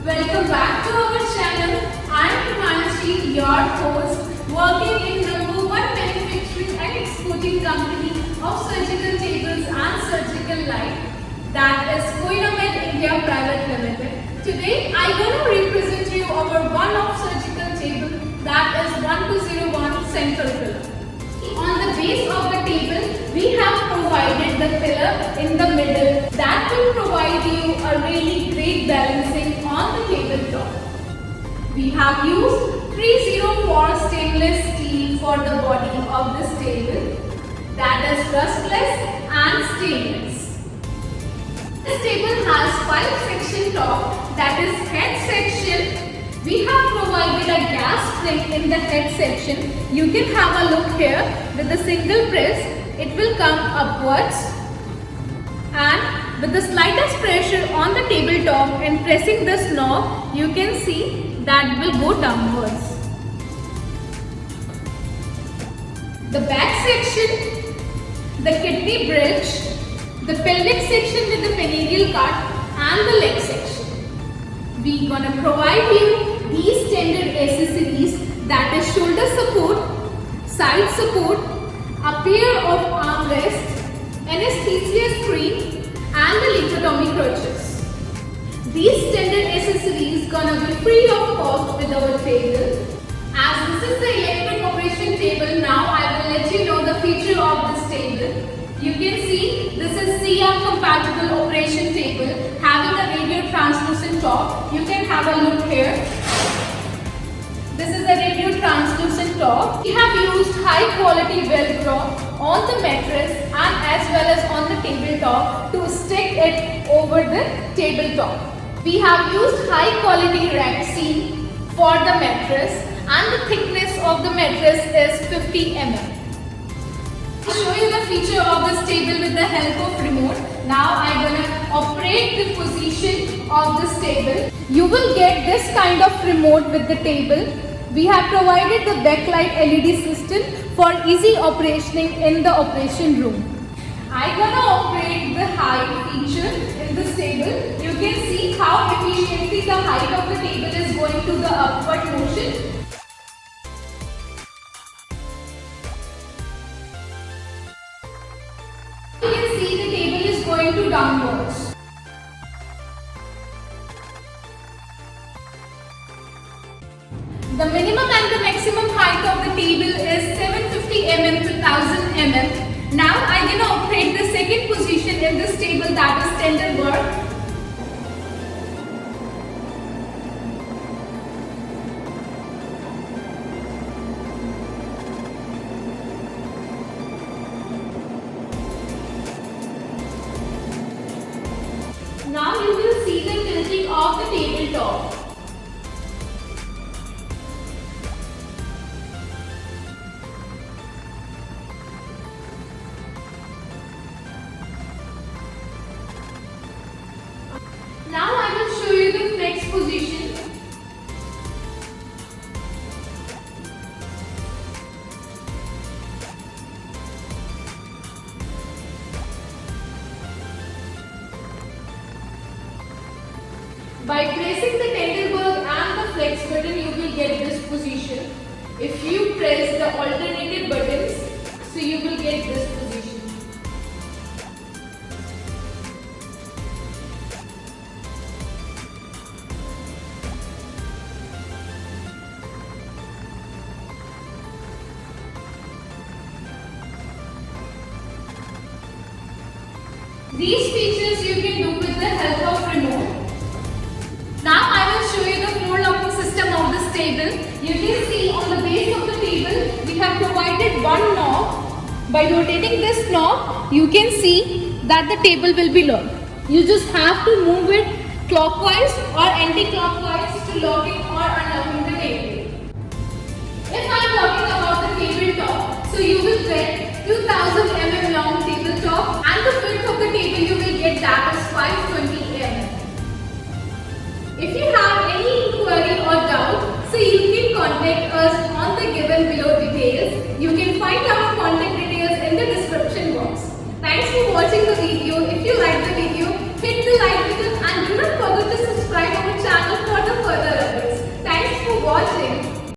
Welcome back to our channel. I am Manshi, your host, working in number one manufacturing and exporting company of surgical tables and surgical light, that is Koinamed India Private Limited. Today I am going to represent you our one-off surgical table, that is 1201 central pillar. On the base of the table, we have provided the pillar in the middle that will provide you a really great balancing on the tabletop. We have used 304 stainless steel for the body of this table, that is rustless and stainless. This table has 5-section top, that is head section. We have provided a gas spring in the head section. You can have a look here. With a single press, it will come upwards, and with the slightest pressure on the tabletop and pressing this knob, you can see that will go downwards. The back section, the kidney bridge, the pelvic section with the perennial cut, and the leg section. We gonna provide you these standard accessories, that is shoulder support, side support, a pair of armrests, anesthesia screen, and the lithotomy crutches. These standard accessories gonna be free of cost with our table. As this is the electric operation table, now I will let you know the feature of this table. You can see this is CR compatible operation table having a radio translucent top. You can have a look here. This is a radio translucent top. We have used high quality velcro on the mattress and as well as on the tabletop to stick it over the tabletop. We have used high quality rack seal for the mattress, and the thickness of the mattress is 50 mm. I'll show you the feature of this table with the help of remote. Now I'm gonna operate the position of this table. You will get this kind of remote with the table. We have provided the backlight LED system for easy operationing in the operation room. I'm gonna operate the height feature in this table. You can see how efficiently the height of the table is going to the upward motion. You can see the table is going to downwards. The minimum and the maximum height of the table is 750 mm to 1000 mm. Now I am going to operate the second position in this table, that is Trendelenburg. Now you will see the tilting of the tabletop. Now I will show you the flex position. By pressing the Trendelenburg and the flex button, you will get this position. If you press the alternative buttons, so you will get this position. These features you can do with the help of remote. Now I will show you the floor locking system of this table. You can see on the base of the table we have provided one knob. By rotating this knob, you can see that the table will be locked. You just have to move it clockwise or anti-clockwise to lock it or unlocking the table. If I am talking about the tabletop, so you will get 2000 mm long tabletop, and the width of the table you will get that is 520 mm. If you have any inquiry or doubt, so you can contact us on the given below details. You can find our contact details in the description box. Thanks for watching the video. If you like the